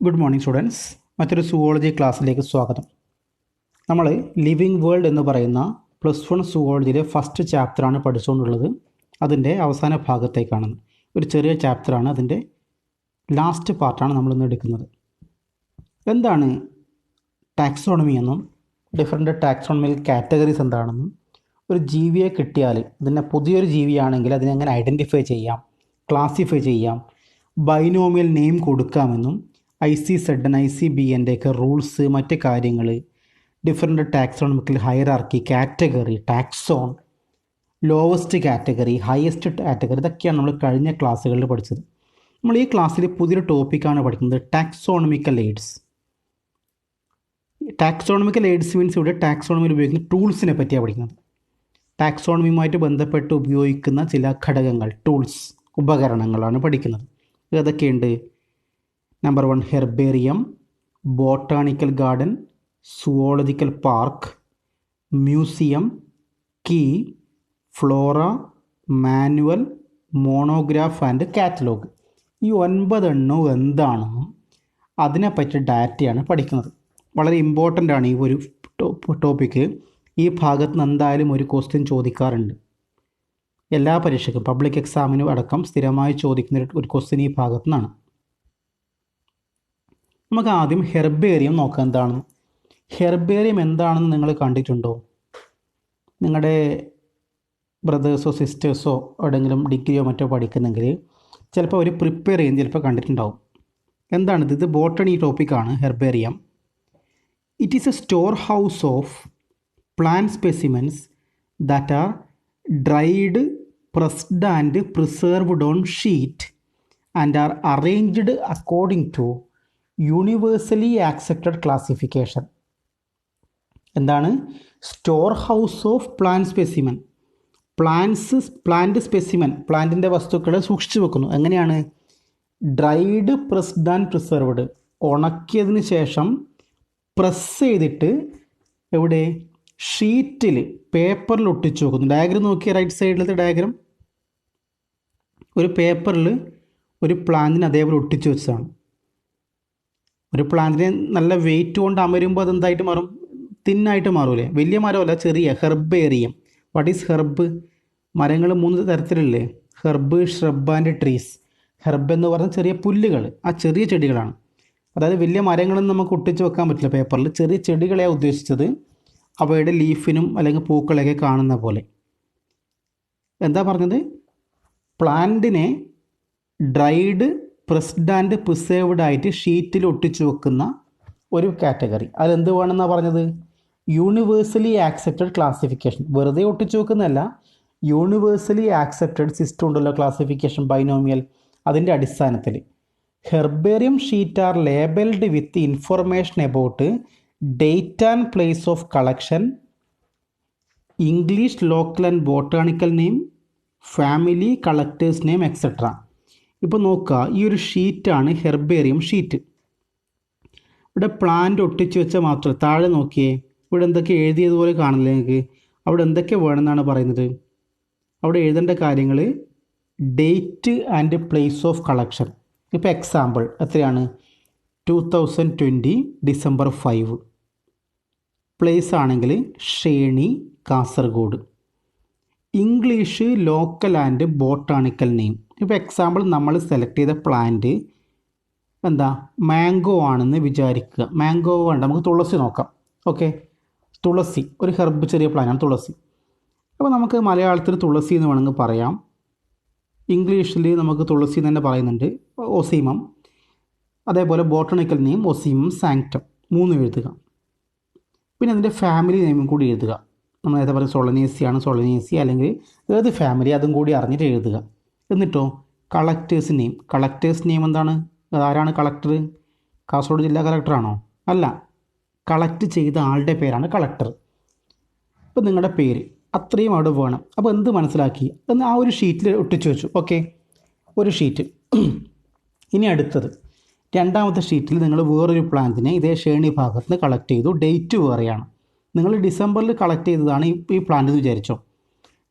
Good morning students. മറ്റൊരു zoology ക്ലാസ്സിലേക്ക് സ്വാഗതം. നമ്മൾ ലിവിങ് വേൾഡ് എന്ന് പറയുന്ന +1 സുവോളജിയിലെ ഫസ്റ്റ് ചാപ്റ്ററാണ് പഠിച്ചുകൊണ്ടുള്ളത്. അതിൻ്റെ അവസാന ഭാഗത്തേക്കാണ്. ഒരു ചെറിയ ചാപ്റ്ററാണ്, അതിൻ്റെ ലാസ്റ്റ് പാർട്ടാണ് നമ്മളിന്ന് എടുക്കുന്നത്. എന്താണ് ടാക്സോണമി എന്നും ഡിഫറെൻ്റ് ടാക്സോണമിയിൽ കാറ്റഗറീസ് എന്താണെന്നും, ഒരു ജീവിയെ കിട്ടിയാൽ ഇതിനെ പുതിയൊരു ജീവിയാണെങ്കിൽ അതിനെ എങ്ങനെ ഐഡൻറ്റിഫൈ ചെയ്യാം, ക്ലാസിഫൈ ചെയ്യാം, ബൈനോമിയൽ നെയിം കൊടുക്കാമെന്നും, ICZN ICBN ഒക്കെ റൂൾസ്, മറ്റ് കാര്യങ്ങൾ, different taxonomical hierarchy, category, taxon, lowest category, highest category, ഇതൊക്കെയാണ് നമ്മൾ കഴിഞ്ഞ ക്ലാസ്സുകളിൽ പഠിച്ചത്. നമ്മൾ ഈ ക്ലാസ്സിൽ പുതിയൊരു ടോപ്പിക്കാണ് പഠിക്കുന്നത്, taxonomical AIDS. Taxonomical AIDS means ഇവിടെ ടാക്സോണമിയിൽ ഉപയോഗിക്കുന്ന ടൂൾസിനെ പറ്റിയാണ് പഠിക്കുന്നത്. ടാക്സോണമിയുമായിട്ട് ബന്ധപ്പെട്ട് ഉപയോഗിക്കുന്ന ചില ഘടകങ്ങൾ, ടൂൾസ്, ഉപകരണങ്ങളാണ് പഠിക്കുന്നത്. ഏതൊക്കെയുണ്ട്? Number 1 herbarium, botanical garden, zoological park, museum, key, flora, manual, monograph and catalogue. ഈ 9 എണ്ണവും എന്താണെന്നും അതിനെപ്പറ്റി ഡാറ്റയാണ് പഠിക്കുന്നത്. വളരെ ഇമ്പോർട്ടൻ്റ് ആണ് ഈ ഒരു ടോപ്പിക്ക്. ഈ ഭാഗത്ത് നിന്ന് എന്തായാലും ഒരു ക്വസ്റ്റ്യൻ ചോദിക്കാറുണ്ട്. എല്ലാ പരീക്ഷയ്ക്കും, പബ്ലിക് എക്സാമിനും അടക്കം സ്ഥിരമായി ചോദിക്കുന്ന ഒരു ക്വസ്റ്റ്യൻ ഈ ഭാഗത്തു നിന്നാണ്. നമുക്ക് ആദ്യം ഹെർബേറിയം നോക്കാം. എന്താണെന്ന്, ഹെർബേറിയം എന്താണെന്ന് നിങ്ങൾ കണ്ടിട്ടുണ്ടോ? നിങ്ങളുടെ ബ്രദേഴ്സോ സിസ്റ്റേഴ്സോ എവിടെയെങ്കിലും ഡിഗ്രിയോ മറ്റോ പഠിക്കുന്നെങ്കിൽ ചിലപ്പോൾ അവർ പ്രിപ്പയർ ചെയ്യുന്ന ചിലപ്പോൾ കണ്ടിട്ടുണ്ടാവും. എന്താണിത്? ഇത് ബോട്ടണി ടോപ്പിക്കാണ്. Herbarium, it is A store house of plant specimens that are dried, pressed and preserved on sheet and are arranged according to universally accepted classification. എന്താണ്? Store house of plant specimen. Plant specimen, പ്ലാന്റിൻ്റെ വസ്തുക്കളെ സൂക്ഷിച്ചു വെക്കുന്നു. എങ്ങനെയാണ്? Dried, pressed and preserved, ഉണക്കിയതിന് ശേഷം press ചെയ്തിട്ട് എവിടെ? ഷീറ്റിൽ, പേപ്പറിൽ ഒട്ടിച്ചു വെക്കുന്നു. ഡയഗ്രം നോക്കിയ റൈറ്റ് സൈഡിലത്തെ ഡയഗ്രം, ഒരു പേപ്പറിൽ ഒരു പ്ലാന്റിന് അതേപോലെ ഒട്ടിച്ചു വെച്ചതാണ്. ഒരു പ്ലാന്റിനെ നല്ല വെയിറ്റ് കൊണ്ട് അമരുമ്പോൾ അതെന്തായിട്ട് മാറും? തിന്നായിട്ട് മാറൂലേ? വലിയ മരമല്ല, ചെറിയ ഹെർബേറിയം. What is herb? മരങ്ങൾ 3 തരത്തിലല്ലേ? Herb, shrub and trees. Herb എന്ന് പറഞ്ഞാൽ ചെറിയ പുല്ലുകൾ, ആ ചെറിയ ചെടികളാണ്. അതായത് വലിയ മരങ്ങളൊന്നും നമുക്ക് ഒട്ടിച്ച് വെക്കാൻ പറ്റില്ല പേപ്പറിൽ. ചെറിയ ചെടികളെയാണ് ഉദ്ദേശിച്ചത്, അവയുടെ ലീഫിനും അല്ലെങ്കിൽ പൂക്കളെയൊക്കെ കാണുന്ന പോലെ. എന്താ പറഞ്ഞത്? പ്ലാന്റിനെ ഡ്രൈഡ്, പ്രസ്ഡ് ആൻഡ് പ്രിസേർവ്ഡ് ആയിട്ട് ഷീറ്റിൽ ഒട്ടിച്ചു വെക്കുന്ന ഒരു കാറ്റഗറി. അതെന്ത് വേണമെന്നാണ് പറഞ്ഞത്? Universally accepted classification. വെറുതെ ഒട്ടിച്ചു വെക്കുന്നതല്ല, യൂണിവേഴ്സലി ആക്സെപ്റ്റഡ് സിസ്റ്റം ഉണ്ടല്ലോ, ക്ലാസിഫിക്കേഷൻ, ബൈനോമിയൽ, അതിൻ്റെ അടിസ്ഥാനത്തിൽ. Herbarium sheet are labelled with information about date and place of collection, English, local and botanical name, family, collector's name, etcetera. ഇപ്പോൾ നോക്കുക, ഈ ഒരു ഷീറ്റാണ് ഹെർബേറിയം ഷീറ്റ്. ഇവിടെ പ്ലാന്റ് ഒട്ടിച്ച് വെച്ചാൽ മാത്രം. താഴെ നോക്കിയേ, ഇവിടെ എന്തൊക്കെ എഴുതിയതുപോലെ കാണില്ലേ നിങ്ങൾക്ക്? അവിടെ എന്തൊക്കെ വേണമെന്നാണ് പറയുന്നത്? അവിടെ എഴുതേണ്ട കാര്യങ്ങൾ date and place of collection. ഇപ്പോൾ എക്സാമ്പിൾ എത്രയാണ്? 2020 December 5. പ്ലേസ് ആണെങ്കിൽ Sheni, Kasaragod. English, local and botanical name. ഇപ്പോൾ എക്സാമ്പിൾ നമ്മൾ സെലക്ട് ചെയ്ത പ്ലാന്റ് എന്താ? മാംഗോ ആണെന്ന് വിചാരിക്കുക. മാംഗോ വേണ്ട, നമുക്ക് തുളസി നോക്കാം. ഓക്കെ, തുളസി ഒരു ഹെർബ്, ചെറിയ പ്ലാന്റാണ് തുളസി. അപ്പോൾ നമുക്ക് മലയാളത്തിൽ തുളസി എന്ന് വേണമെങ്കിൽ പറയാം. ഇംഗ്ലീഷിൽ നമുക്ക് തുളസി എന്ന് തന്നെ പറയുന്നുണ്ട്, ഒസീമം. അതേപോലെ ബോട്ടണിക്കൽ നെയിം ഒസീമം സാങ്ക്ടം. 3 എഴുതുക. പിന്നെ അതിൻ്റെ ഫാമിലി നെയിമും കൂടി എഴുതുക. നമ്മൾ നേരത്തെ പറയും സൊളനേസിയാണ്, സൊളനേസി, അല്ലെങ്കിൽ ഏത് ഫാമിലി, അതും കൂടി അറിഞ്ഞിട്ട് എഴുതുക. എന്നിട്ടോ കളക്ടേഴ്സ് നെയിം. കളക്ടേഴ്സ് നെയിം എന്താണ്? ആരാണ് കളക്ടർ? കാസർഗോഡ് ജില്ലാ കളക്ടറാണോ? അല്ല, കളക്ട് ചെയ്ത ആളുടെ പേരാണ് കളക്ടർ. അപ്പോൾ നിങ്ങളുടെ പേര് അത്രയും അവിടെ വേണം. അപ്പോൾ എന്ത് മനസ്സിലാക്കി എന്ന് ആ ഒരു ഷീറ്റിൽ ഒട്ടിച്ചു വെച്ചു. ഓക്കെ, ഒരു ഷീറ്റ്. ഇനി അടുത്തത്, രണ്ടാമത്തെ ഷീറ്റിൽ നിങ്ങൾ വേറൊരു പ്ലാന്റിനെ ഇതേ ഷേണി ഭാഗത്ത് നിന്ന് കളക്ട് ചെയ്തു. ഡേറ്റ് വേറെയാണ്. നിങ്ങൾ ഡിസംബറിൽ കളക്ട് ചെയ്തതാണ് ഈ പ്ലാന്റ് എന്ന് വിചാരിച്ചോ.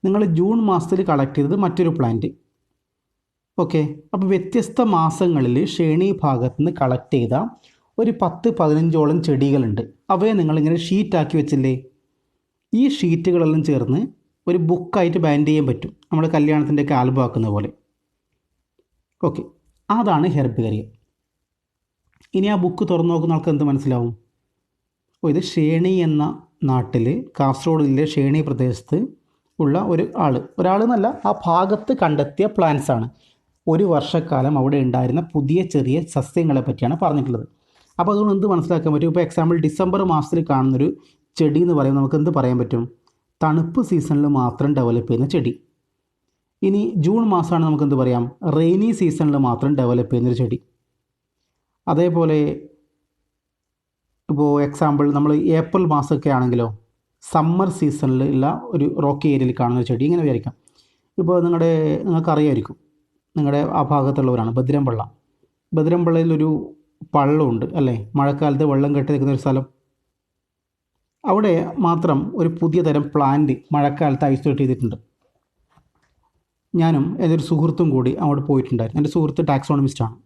നിങ്ങൾ ജൂൺ മാസത്തിൽ കളക്ട് ചെയ്തത് മറ്റൊരു പ്ലാന്റ്. ഓക്കെ. അപ്പോൾ വ്യത്യസ്ത മാസങ്ങളിൽ ഷേണി ഭാഗത്ത് നിന്ന് കളക്ട് ചെയ്ത ഒരു 10-15ഓളം ചെടികളുണ്ട്. അവയെ നിങ്ങളിങ്ങനെ ഷീറ്റാക്കി വെച്ചില്ലേ? ഈ ഷീറ്റുകളെല്ലാം ചേർന്ന് ഒരു ബുക്കായിട്ട് ബൈൻഡ് ചെയ്യാൻ പറ്റും, നമ്മൾ കല്യാണത്തിൻ്റെയൊക്കെ ആൽബം ആക്കുന്ന പോലെ. ഓക്കെ, അതാണ് ഹെർബേറിയം. ഇനി ആ ബുക്ക് തുറന്നു നോക്കുന്ന ആൾക്ക് എന്ത് മനസ്സിലാവും? ഇത് ഷേണി എന്ന നാട്ടിൽ, കാസർഗോഡ് ജില്ലയിലെ ഷേണി പ്രദേശത്ത് ഉള്ള ഒരാൾ എന്നല്ല, ആ ഭാഗത്ത് കണ്ടെത്തിയ പ്ലാന്റ്സ് ആണ്. ഒരു വർഷക്കാലം അവിടെ ഉണ്ടായിരുന്ന പുതിയ ചെറിയ സസ്യങ്ങളെ പറ്റിയാണ് പറഞ്ഞിട്ടുള്ളത്. അപ്പോൾ അതുകൊണ്ട് എന്ത് മനസ്സിലാക്കാൻ പറ്റും? ഇപ്പോൾ എക്സാമ്പിൾ ഡിസംബർ മാസത്തിൽ കാണുന്നൊരു ചെടി എന്ന് പറയുമ്പോൾ നമുക്ക് എന്ത് പറയാൻ പറ്റും? തണുപ്പ് സീസണിൽ മാത്രം ഡെവലപ്പ് ചെയ്യുന്ന ചെടി. ഇനി ജൂൺ മാസമാണ്, നമുക്ക് എന്ത് പറയാം? റെയിനി സീസണിൽ മാത്രം ഡെവലപ്പ് ചെയ്യുന്നൊരു ചെടി. അതേപോലെ ഇപ്പോൾ എക്സാമ്പിൾ നമ്മൾ ഏപ്രിൽ മാസമൊക്കെ ആണെങ്കിലോ സമ്മർ സീസണിലുള്ള ഒരു റോക്കി ഏരിയയിൽ കാണുന്ന ചെടി, ഇങ്ങനെ വിചാരിക്കാം. ഇപ്പോൾ നിങ്ങൾക്കറിയായിരിക്കും, നിങ്ങളുടെ ആ ഭാഗത്തുള്ളവരാണ് ബദിരംപള്ളയിലൊരു പള്ളമുണ്ട് അല്ലേ, മഴക്കാലത്ത് വെള്ളം കെട്ടി നിൽക്കുന്ന ഒരു സ്ഥലം. അവിടെ മാത്രം ഒരു പുതിയ തരം പ്ലാന്റ് മഴക്കാലത്ത് ഐസൊലേറ്റ് ചെയ്തിട്ടുണ്ട്. ഞാനും എൻ്റെ ഒരു സുഹൃത്തും കൂടി അവിടെ പോയിട്ടുണ്ടായിരുന്നു. എൻ്റെ സുഹൃത്ത് ടാക്സോണമിസ്റ്റാണ്,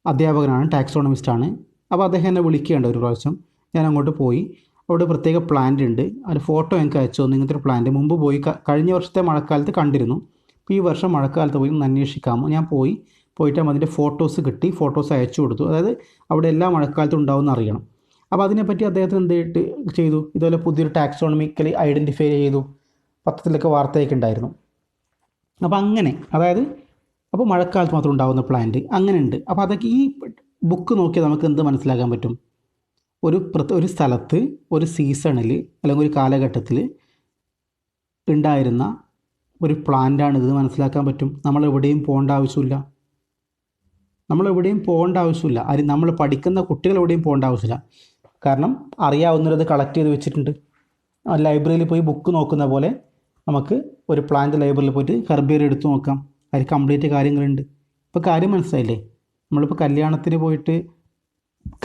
അധ്യാപകനാണ്, ടാക്സോണമിസ്റ്റാണ്. അപ്പോൾ അദ്ദേഹം എന്നെ വിളിക്കേണ്ട ഒരു പ്രാവശ്യം. ഞാൻ അങ്ങോട്ട് പോയി. അവിടെ പ്രത്യേക പ്ലാന്റ് ഉണ്ട്, അതിന് ഫോട്ടോ എനിക്ക് അയച്ചു തന്നു. ഇങ്ങനത്തെ ഒരു പ്ലാന്റ് മുമ്പ് പോയി കഴിഞ്ഞ വർഷത്തെ മഴക്കാലത്ത് കണ്ടിരുന്നു. അപ്പോൾ ഈ വർഷം മഴക്കാലത്ത് പോയി ഒന്ന് അന്വേഷിക്കാമോ? ഞാൻ പോയിട്ട് അതിൻ്റെ ഫോട്ടോസ് കിട്ടി, ഫോട്ടോസ് അയച്ചു കൊടുത്തു. അതായത് അവിടെ എല്ലാ മഴക്കാലത്തും ഉണ്ടാവുമെന്ന് അറിയണം. അപ്പോൾ അതിനെപ്പറ്റി അദ്ദേഹത്തിന് എന്ത് ചെയ്തു? ഇതുപോലെ പുതിയൊരു ടാക്സോണമിക്കലി ഐഡൻറ്റിഫൈ ചെയ്തു, പത്രത്തിലൊക്കെ വാർത്തയൊക്കെ ഉണ്ടായിരുന്നു. അപ്പോൾ അങ്ങനെ, അതായത് അപ്പോൾ മഴക്കാലത്ത് മാത്രം ഉണ്ടാകുന്ന പ്ലാന്റ് അങ്ങനെ ഉണ്ട്. അപ്പോൾ അതൊക്കെ ഈ ബുക്ക് നോക്കിയാൽ നമുക്ക് എന്ത് മനസ്സിലാക്കാൻ പറ്റും? ഒരു സ്ഥലത്ത് ഒരു സീസണിൽ അല്ലെങ്കിൽ ഒരു കാലഘട്ടത്തിൽ ഉണ്ടായിരുന്ന ഒരു പ്ലാന്റാണിത് മനസ്സിലാക്കാൻ പറ്റും. നമ്മളെവിടെയും പോകേണ്ട ആവശ്യമില്ല. നമ്മൾ പഠിക്കുന്ന കുട്ടികൾ എവിടെയും പോകേണ്ട ആവശ്യമില്ല. കാരണം അറിയാവുന്നവരത് കളക്ട് ചെയ്ത് വെച്ചിട്ടുണ്ട്. ലൈബ്രറിയിൽ പോയി ബുക്ക് നോക്കുന്ന പോലെ നമുക്ക് ഒരു പ്ലാന്റ് ലൈബ്രറിയിൽ പോയിട്ട് ഹെർബേറിയം എടുത്ത് നോക്കാം. അതിൽ കംപ്ലീറ്റ് കാര്യങ്ങളുണ്ട്. ഇപ്പോൾ കാര്യം മനസ്സിലായില്ലേ? നമ്മളിപ്പോൾ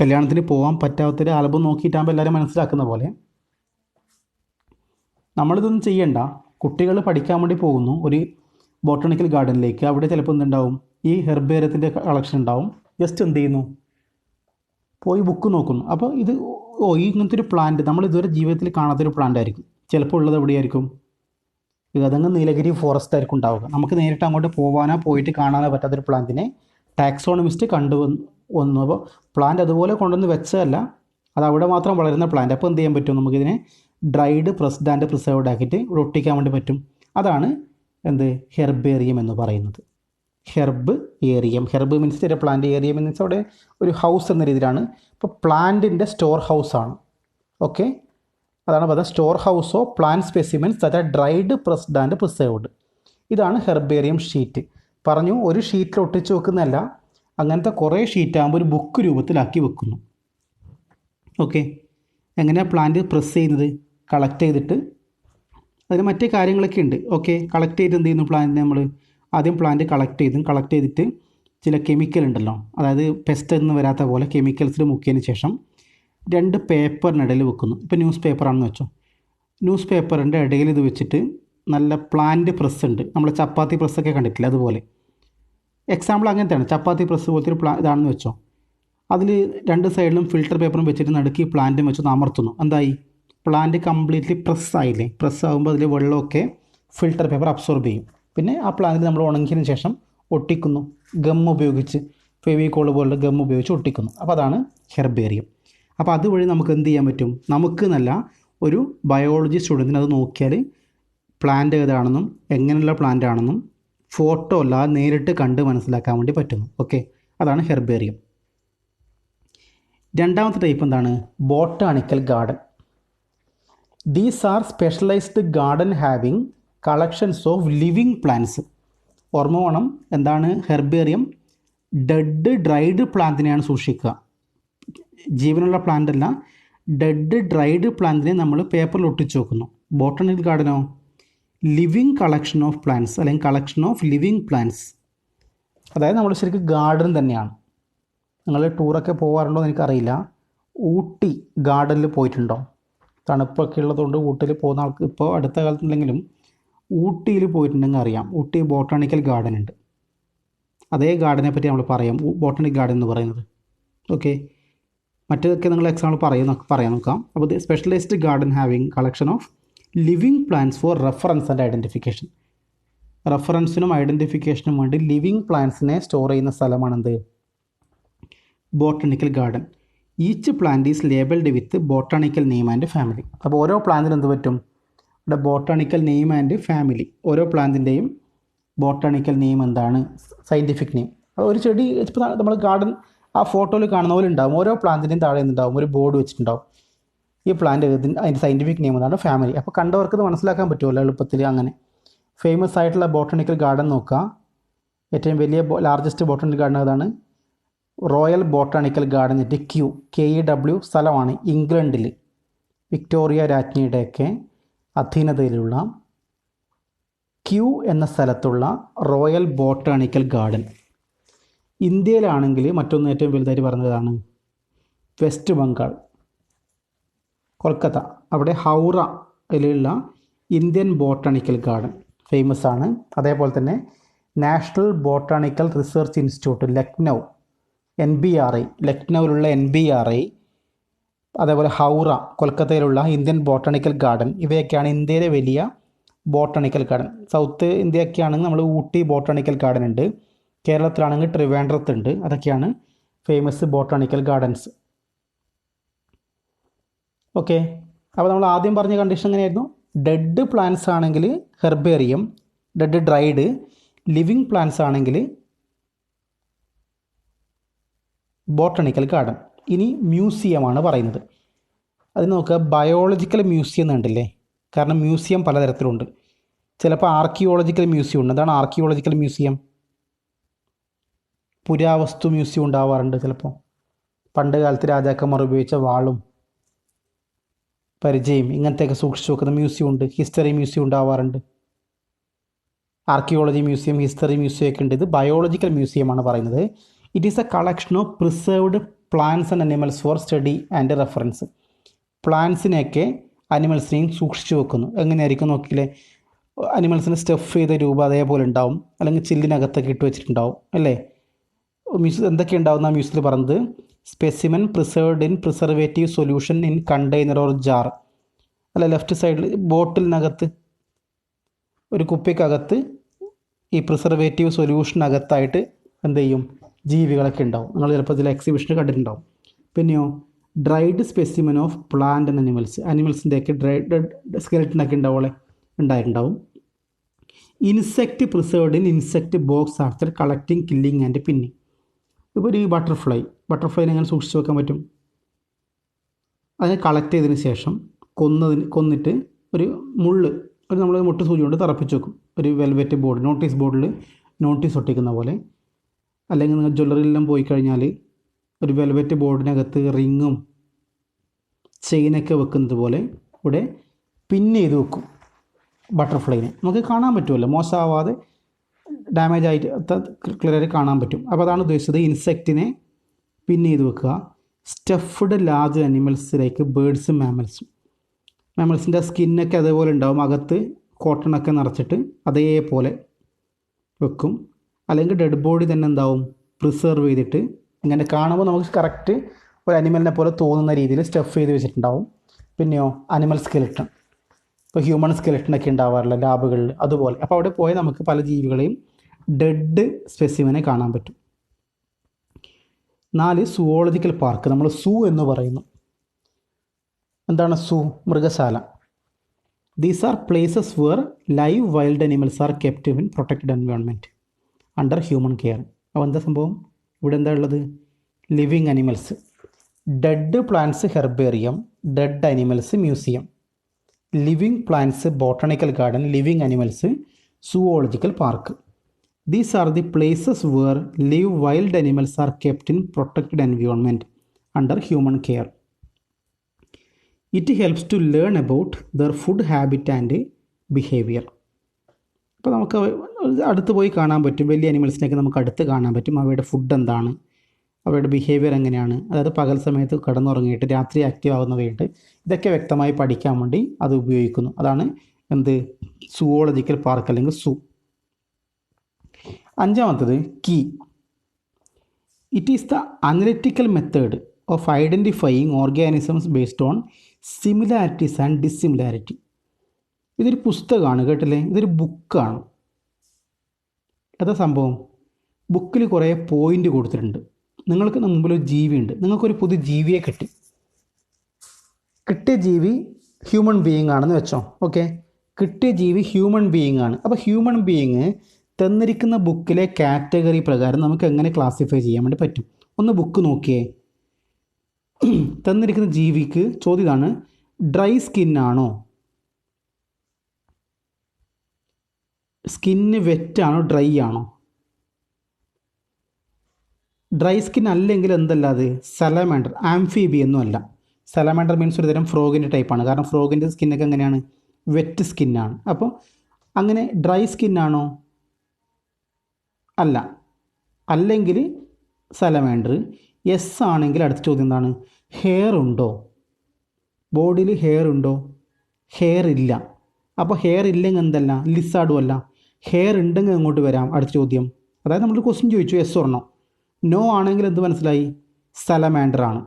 കല്യാണത്തിന് പോകാൻ പറ്റാത്തൊരു ആൽബം നോക്കിയിട്ടാകുമ്പോൾ എല്ലാവരും മനസ്സിലാക്കുന്ന പോലെ നമ്മളിതൊന്നും ചെയ്യണ്ട. കുട്ടികൾ പഠിക്കാൻ വേണ്ടി പോകുന്നു ഒരു ബോട്ടണിക്കൽ ഗാർഡനിലേക്ക്. അവിടെ ചിലപ്പോൾ എന്തുണ്ടാവും? ഈ ഹെർബേറിയത്തിൻ്റെ കളക്ഷൻ ഉണ്ടാവും. ജസ്റ്റ് എന്ത് ചെയ്യുന്നു? പോയി ബുക്ക് നോക്കുന്നു. അപ്പോൾ ഇങ്ങനത്തെ ഒരു പ്ലാന്റ് നമ്മൾ ഇതുവരെ ജീവിതത്തിൽ കാണാത്തൊരു പ്ലാന്റ് ആയിരിക്കും. ചിലപ്പോൾ ഉള്ളത് എവിടെയായിരിക്കും? അതങ്ങ് നീലഗിരി ഫോറസ്റ്റ് ആയിരിക്കും ഉണ്ടാവുക. നമുക്ക് നേരിട്ട് അങ്ങോട്ട് പോയിട്ട് കാണാനോ പറ്റാത്തൊരു പ്ലാന്റിനെ ടാക്സോണമിസ്റ്റ് വന്നു. അപ്പോൾ പ്ലാന്റ് അതുപോലെ കൊണ്ടുവന്ന് വെച്ചതല്ല, അത് അവിടെ മാത്രം വളരുന്ന പ്ലാന്റ്. അപ്പോൾ എന്ത് ചെയ്യാൻ പറ്റും? നമുക്കിതിനെ ഡ്രൈഡ്, പ്രസ്ഡ് ആൻഡ് പ്രിസർവ്ഡ് ആക്കിയിട്ട് ഒട്ടിക്കാൻ വേണ്ടി പറ്റും. അതാണ് ഹെർബേറിയം എന്ന് പറയുന്നത്. ഹെർബ് മീൻസ് ചെറിയ പ്ലാന്റ്, ഏരിയ മീൻസ് അവിടെ ഒരു ഹൗസ് എന്ന രീതിയിലാണ്. ഇപ്പോൾ പ്ലാന്റിൻ്റെ സ്റ്റോർ ഹൗസാണ്. ഓക്കെ, അതാണ് പറയുന്നത് store house of plant specimens that are dried, pressed and preserved. ഇതാണ് ഹെർബേറിയം ഷീറ്റ്. പറഞ്ഞു, ഒരു ഷീറ്റിൽ ഒട്ടിച്ച് വെക്കുന്നതല്ല, അങ്ങനത്തെ കുറേ ഷീറ്റാകുമ്പോൾ ഒരു ബുക്ക് രൂപത്തിലാക്കി വെക്കുന്നു. ഓക്കെ, എങ്ങനെയാണ് പ്ലാന്റ് പ്രസ് ചെയ്യുന്നത്? കളക്ട് ചെയ്തിട്ട് അതിന് മറ്റേ കാര്യങ്ങളൊക്കെ ഉണ്ട്. ഓക്കെ, കളക്ട് ചെയ്ത് എന്ത് ചെയ്യുന്നു? പ്ലാന്റിനെ നമ്മൾ ആദ്യം പ്ലാന്റ് കളക്ട് ചെയ്തിട്ട് ചില കെമിക്കൽ ഉണ്ടല്ലോ, അതായത് പെസ്റ്റ് എന്ന് വരാത്ത പോലെ കെമിക്കൽസിൽ മുക്കിയതിന് ശേഷം 2 പേപ്പറിനിടയിൽ വെക്കുന്നു. ഇപ്പോൾ ന്യൂസ് പേപ്പറാണെന്ന് വെച്ചോ, ന്യൂസ് പേപ്പറിൻ്റെ ഇടയിൽ ഇത് വെച്ചിട്ട് നല്ല പ്ലാന്റ് പ്രസ് ഉണ്ട്, നമ്മൾ ചപ്പാത്തി പ്രസ്സൊക്കെ കണ്ടിട്ടില്ല, അതുപോലെ. എക്സാമ്പിൾ അങ്ങനത്തെയാണ്, ചപ്പാത്തി പ്രസ് പോലത്തെ ഒരു ഇതാണെന്ന് വെച്ചോ. അതിൽ 2 സൈഡിലും ഫിൽറ്റർ പേപ്പറും വെച്ചിട്ട് നടുക്കി പ്ലാന്റും വെച്ചൊന്ന് അമർത്തുന്നു. എന്തായി? Plant completely പ്രസ്സായില്ലേ? പ്രസ്സാകുമ്പോൾ അതിൽ വെള്ളമൊക്കെ ഫിൽറ്റർ പേപ്പർ അബ്സോർബ് ചെയ്യും. പിന്നെ ആ പ്ലാന്റ് നമ്മൾ ഉണങ്ങിയതിന് ശേഷം ഒട്ടിക്കുന്നു, ഗം ഉപയോഗിച്ച്, ഫെവിക്കോൾ പോലുള്ള ഗം ഉപയോഗിച്ച് ഒട്ടിക്കുന്നു. അപ്പോൾ അതാണ് ഹെർബേറിയം. അപ്പോൾ അതുവഴി നമുക്ക് എന്ത് ചെയ്യാൻ പറ്റും? നമുക്ക് നല്ല ഒരു ബയോളജി സ്റ്റുഡൻറ്റിന് അത് നോക്കിയാൽ പ്ലാന്റ് ഏതാണെന്നും എങ്ങനെയുള്ള പ്ലാന്റ് ആണെന്നും ഫോട്ടോ അല്ലാതെ നേരിട്ട് കണ്ട് മനസ്സിലാക്കാൻ വേണ്ടി പറ്റുന്നു. ഓക്കെ, അതാണ് ഹെർബേറിയം. രണ്ടാമത്തെ ടൈപ്പ് എന്താണ്? Botanical garden. These are specialised garden having collections of living plants. ഓർമ്മ വേണം, എന്താണ് ഹെർബേറിയം? ഡ്രൈഡ് പ്ലാന്റിനെയാണ് സൂക്ഷിക്കുക, ജീവനുള്ള പ്ലാന്റ് അല്ല. ഡ്രൈഡ് പ്ലാന്റിനെ നമ്മൾ പേപ്പറിൽ ഒട്ടിച്ച് വെക്കുന്നു. ബോട്ടണിക്കൽ ഗാർഡനോ ലിവിങ് കളക്ഷൻ ഓഫ് പ്ലാന്റ്സ്, അല്ലെങ്കിൽ കളക്ഷൻ ഓഫ് ലിവിങ് പ്ലാന്റ്സ്. അതായത് നമ്മൾ ശരിക്കും ഗാർഡൻ തന്നെയാണ്. നിങ്ങൾ ടൂറൊക്കെ പോകാറുണ്ടോ എന്ന് എനിക്കറിയില്ല. ഊട്ടി ഗാർഡനിൽ പോയിട്ടുണ്ടോ? തണുപ്പൊക്കെ ഉള്ളതുകൊണ്ട് ഊട്ടിയിൽ പോകുന്ന ആൾക്ക് ഇപ്പോൾ അടുത്ത കാലത്തുണ്ടെങ്കിലും ഊട്ടിയിൽ പോയിട്ടുണ്ടെങ്കിൽ അറിയാം. ഊട്ടി ബോട്ടാണിക്കൽ ഗാർഡൻ ഉണ്ട്. അതേ ഗാർഡനെ പറ്റി നമ്മൾ പറയാം, ബോട്ടണിക് ഗാർഡൻ എന്ന് പറയുന്നത്. ഓക്കെ, മറ്റേതൊക്കെ നിങ്ങൾ എക്സാമ്പിൾ പറയാൻ നോക്കാം. അപ്പോൾ specialized garden having collection of living plants for reference and identification. റെഫറൻസിനും ഐഡൻറ്റിഫിക്കേഷനും വേണ്ടി ലിവിങ് പ്ലാന്റ്സിനെ സ്റ്റോർ ചെയ്യുന്ന സ്ഥലമാണെന്ത്? Botanical garden. Each plant is labelled with botanical name and family. അപ്പോൾ ഓരോ പ്ലാന്റിന് എന്ത് പറ്റും? ഇവിടെ ബോട്ടാണിക്കൽ നെയിം ആൻഡ് ഫാമിലി, ഓരോ പ്ലാന്റിൻ്റെയും ബോട്ടാണിക്കൽ നെയിം എന്താണ്, സയൻറ്റിഫിക് നെയിം. ഒരു ചെടി ഇപ്പോൾ നമ്മൾ ഗാർഡൻ ആ ഫോട്ടോയിൽ കാണുന്ന പോലെ ഉണ്ടാവും, ഓരോ പ്ലാന്റിൻ്റെയും താഴെ ഉണ്ടാവും ഒരു ബോർഡ് വെച്ചിട്ടുണ്ടാവും, ഈ പ്ലാന്റ് അതിൻ്റെ സയൻറ്റിഫിക് നെയിം എന്താണ്, ഫാമിലി. അപ്പോൾ കണ്ടവർക്ക് ഇത് മനസ്സിലാക്കാൻ പറ്റുമല്ലോ എളുപ്പത്തിൽ. അങ്ങനെ ഫേമസ് ആയിട്ടുള്ള ബോട്ടണിക്കൽ ഗാർഡൻ നോക്കുക. ഏറ്റവും വലിയ ലാർജസ്റ്റ് ബോട്ടണിക്കൽ ഗാർഡൻ ഏതാണ്? Royal botanical garden at KEW സ്ഥലമാണ് ഇംഗ്ലണ്ടിൽ, വിക്ടോറിയ രാജ്ഞിയുടെയൊക്കെ അധീനതയിലുള്ള ക്യൂ എന്ന സ്ഥലത്തുള്ള റോയൽ ബോട്ടാണിക്കൽ ഗാർഡൻ. ഇന്ത്യയിലാണെങ്കിൽ മറ്റൊന്ന് ഏറ്റവും വലുതായിട്ട് പറഞ്ഞതാണ് വെസ്റ്റ് ബംഗാൾ, കൊൽക്കത്ത, അവിടെ ഹൗറയിലുള്ള ഇന്ത്യൻ ബോട്ടാണിക്കൽ ഗാർഡൻ ഫേമസ് ആണ്. അതേപോലെ തന്നെ national botanical research institute Lucknow, NBRI, ലക്നൗവിലുള്ള NBRI, അതേപോലെ ഹൗറ കൊൽക്കത്തയിലുള്ള ഇന്ത്യൻ ബോട്ടാണിക്കൽ ഗാർഡൻ, ഇവയൊക്കെയാണ് ഇന്ത്യയിലെ വലിയ ബോട്ടാണിക്കൽ ഗാർഡൻ. സൗത്ത് ഇന്ത്യയൊക്കെ ആണെങ്കിൽ നമ്മൾ ഊട്ടി ബോട്ടാണിക്കൽ ഗാർഡൻ ഉണ്ട്, കേരളത്തിലാണെങ്കിൽ ട്രിവാൻഡ്രത്തുണ്ട്. അതൊക്കെയാണ് ഫേമസ് ബോട്ടാണിക്കൽ ഗാർഡൻസ്. ഓക്കെ, അപ്പോൾ നമ്മൾ ആദ്യം പറഞ്ഞ കണ്ടീഷൻ എങ്ങനെയായിരുന്നു? ഡെഡ് പ്ലാന്റ്സ് ആണെങ്കിൽ herbarium, dead dried. Living plants ആണെങ്കിൽ ബോട്ടണിക്കൽ ഗാർഡൻ. ഇനി മ്യൂസിയമാണ് പറയുന്നത്. അതിന് നോക്കുക, ബയോളജിക്കൽ മ്യൂസിയം എന്നുണ്ടല്ലേ, കാരണം മ്യൂസിയം പലതരത്തിലുണ്ട്. ചിലപ്പോൾ ആർക്കിയോളജിക്കൽ മ്യൂസിയം ഉണ്ട്. അതാണ് ആർക്കിയോളജിക്കൽ മ്യൂസിയം. പുരാവസ്തു മ്യൂസിയം ഉണ്ടാവാറുണ്ട്. ചിലപ്പോൾ പണ്ട് കാലത്ത് രാജാക്കന്മാർ ഉപയോഗിച്ച വാളും പരിചയം ഇങ്ങനത്തെയൊക്കെ സൂക്ഷിച്ചു വെക്കുന്ന മ്യൂസിയം ഉണ്ട്. ഹിസ്റ്ററി മ്യൂസിയം ഉണ്ടാവാറുണ്ട്. ആർക്കിയോളജി മ്യൂസിയം, ഹിസ്റ്ററി മ്യൂസിയം ഒക്കെ ഉണ്ട്. ഇത് ബയോളജിക്കൽ മ്യൂസിയമാണ് പറയുന്നത്. It is a collection of preserved plants and animals for study and reference. പ്ലാന്റ്സിനെയൊക്കെ അനിമൽസിനെയും സൂക്ഷിച്ചു വെക്കുന്നു. എങ്ങനെയായിരിക്കും നോക്കിയില്ലേ, അനിമൽസിന് സ്റ്റഫ് ചെയ്ത രൂപം അതേപോലെ ഉണ്ടാവും, അല്ലെങ്കിൽ ചില്ലിനകത്തൊക്കെ ഇട്ട് വെച്ചിട്ടുണ്ടാവും അല്ലേ. എന്തൊക്കെ ഉണ്ടാവുന്ന മ്യൂസിയത്തിൽ പറഞ്ഞത്? Specimen preserved in preservative solution in container or jar. അല്ല, ലെഫ്റ്റ് സൈഡിൽ ബോട്ടിലിനകത്ത്, ഒരു കുപ്പിക്കകത്ത് ഈ പ്രിസർവേറ്റീവ് സൊല്യൂഷനകത്തായിട്ട് എന്ത് ചെയ്യും, ജീവികളൊക്കെ ഉണ്ടാവും. നിങ്ങൾ ചിലപ്പോൾ ഇതിൽ എക്സിബിഷന് കണ്ടിട്ടുണ്ടാവും. പിന്നെയോ dried specimen of plant and animals, അനിമൽസിൻ്റെയൊക്കെ ഡ്രൈഡ് സ്കെലറ്റനൊക്കെ ഉണ്ടായിട്ടുണ്ടാവും. Insect preserved in insect box after collecting, killing and pinning. ഇപ്പോൾ ഒരു ബട്ടർഫ്ലൈനെ എങ്ങനെ സൂക്ഷിച്ച് വെക്കാൻ പറ്റും? അതിനെ കളക്ട് ചെയ്തതിന് ശേഷം കൊന്നിട്ട് ഒരു നമ്മൾ മുട്ട് സൂചി കൊണ്ട് തറപ്പിച്ച് വെക്കും. ഒരു വെൽവെറ്റ് ബോർഡ്, നോട്ടീസ് ബോർഡിൽ നോട്ടീസ് ഒട്ടിക്കുന്ന പോലെ. അല്ലെങ്കിൽ നിങ്ങൾ ജ്വല്ലറിയിലെല്ലാം പോയി കഴിഞ്ഞാൽ ഒരു വെൽവെറ്റ് ബോർഡിനകത്ത് റിങ്ങും ചെയിനൊക്കെ വെക്കുന്നത് പോലെ ഇവിടെ പിൻ ചെയ്ത് വെക്കും ബട്ടർഫ്ലൈനെ. നമുക്ക് കാണാൻ പറ്റുമല്ലോ, മോശമാവാതെ ഡാമേജ് ആയിട്ട് ക്ലിയറായി കാണാൻ പറ്റും. അപ്പോൾ അതാണ് ഉദ്ദേശിച്ചത്, ഇൻസെക്റ്റിനെ പിൻ ചെയ്ത് വെക്കുക. സ്റ്റഫ്ഡ് ലാർജ് അനിമൽസിലേക്ക് ബേഡ്സും മാമൽസിൻ്റെ സ്കിന്നൊക്കെ അതേപോലെ ഉണ്ടാവും, അകത്ത് കോട്ടണൊക്കെ നിറച്ചിട്ട് അതേപോലെ വെക്കും. അല്ലെങ്കിൽ ഡെഡ് ബോഡി തന്നെ എന്താവും, പ്രിസർവ് ചെയ്തിട്ട് ഇങ്ങനെ കാണുമ്പോൾ നമുക്ക് കറക്റ്റ് ഒരു അനിമലിനെ പോലെ തോന്നുന്ന രീതിയിൽ സ്റ്റഫ് ചെയ്ത് വെച്ചിട്ടുണ്ടാവും. പിന്നെയോ അനിമൽ സ്കെലറ്റൺ, ഇപ്പോൾ ഹ്യൂമൻ സ്കെലറ്റനൊക്കെ ഉണ്ടാവാറില്ല ലാബുകളിൽ, അതുപോലെ. അപ്പോൾ അവിടെ പോയാൽ നമുക്ക് പല ജീവികളെയും ഡെഡ് സ്പെസിമെനെ കാണാൻ പറ്റും. 4 സുവോളജിക്കൽ പാർക്ക്. നമ്മൾ സൂ എന്ന് പറയുന്നു. എന്താണ് സൂ? മൃഗശാല. These are places where live wild animals are kept in protected environment under human care. അപ്പോൾ എന്താ സംഭവം? ഇവിടെ എന്താ ഉള്ളത്? Living animals. Dead plants herbarium, dead animals museum. Living plants botanical garden, living animals zoological park. These are the places where live wild animals are kept in protected environment under human care. It helps to learn about their food habit and behavior. അപ്പോൾ നമുക്ക് അടുത്ത് പോയി കാണാൻ പറ്റും, വലിയ അനിമൽസിനെയൊക്കെ നമുക്ക് അടുത്ത് കാണാൻ പറ്റും. അവയുടെ ഫുഡ് എന്താണ്, അവയുടെ ബിഹേവിയർ എങ്ങനെയാണ്, അതായത് പകൽ സമയത്ത് കിടന്നുറങ്ങിയിട്ട് രാത്രി ആക്റ്റീവ് ആവുന്നവയുണ്ട്. ഇതൊക്കെ വ്യക്തമായി പഠിക്കാൻ വേണ്ടി അത് ഉപയോഗിക്കുന്നു. അതാണ് എന്ത്? സുവോളജിക്കൽ പാർക്ക് അല്ലെങ്കിൽ സൂ. അഞ്ചാമത്തത് key. It is the analytical method of identifying organisms based on similarities and dissimilarity. ഇതൊരു പുസ്തകമാണ് കേട്ടില്ലേ, ഇതൊരു ബുക്കാണ്. എന്താ സംഭവം? ബുക്കിൽ കുറേ പോയിൻ്റ് കൊടുത്തിട്ടുണ്ട്. നിങ്ങൾക്ക് മുമ്പിൽ ഒരു ജീവിയുണ്ട്, നിങ്ങൾക്കൊരു പുതിയ ജീവിയെ കിട്ടിയ ജീവി ഹ്യൂമൻ ബീയിങ് ആണെന്ന് വെച്ചോ. ഓക്കെ, കിട്ടിയ ജീവി ഹ്യൂമൻ ബീയിങ് ആണ്. അപ്പോൾ ഹ്യൂമൻ ബീയിങ് തന്നിരിക്കുന്ന ബുക്കിലെ കാറ്റഗറി പ്രകാരം നമുക്ക് എങ്ങനെ ക്ലാസിഫൈ ചെയ്യാൻ വേണ്ടി പറ്റും? ഒന്ന് ബുക്ക് നോക്കിയേ. തന്നിരിക്കുന്ന ജീവിക്ക് ചോദ്യം ഇതാണ്, ഡ്രൈ സ്കിന്നാണോ, സ്കിന്ന് വെറ്റാണോ, ഡ്രൈ ആണോ? ഡ്രൈ സ്കിൻ അല്ലെങ്കിൽ എന്തല്ല അത്? സലമാൻഡർ, ആംഫീബി ഒന്നും അല്ല. സലമാൻഡർ മീൻസ് ഒരു തരം ഫ്രോഗിൻ്റെ ടൈപ്പാണ്. കാരണം ഫ്രോഗിൻ്റെ സ്കിന്നൊക്കെ എങ്ങനെയാണ്? വെറ്റ് സ്കിന്നാണ്. അപ്പോൾ അങ്ങനെ ഡ്രൈ സ്കിന്നാണോ? അല്ല. അല്ലെങ്കിൽ സലമാൻഡർ. യെസ് ആണെങ്കിൽ അടുത്ത ചോദ്യം എന്താണ്? ഹെയർ ഉണ്ടോ? ബോഡിയിൽ ഹെയർ ഉണ്ടോ? ഹെയർ ഇല്ല. അപ്പോൾ ഹെയർ ഇല്ലെങ്കിൽ എന്തല്ല? ലിസാർഡും അല്ല. ഹെയർ ഉണ്ടെങ്കിൽ അങ്ങോട്ട് വരാം അടുത്ത ചോദ്യം. അതായത് നമ്മൾ ക്വസ്റ്റ്യൻ ചോദിച്ചു, യെസ് ഓർണോ. നോ ആണെങ്കിൽ എന്ത് മനസ്സിലായി? സലമാൻഡർ ആണ്.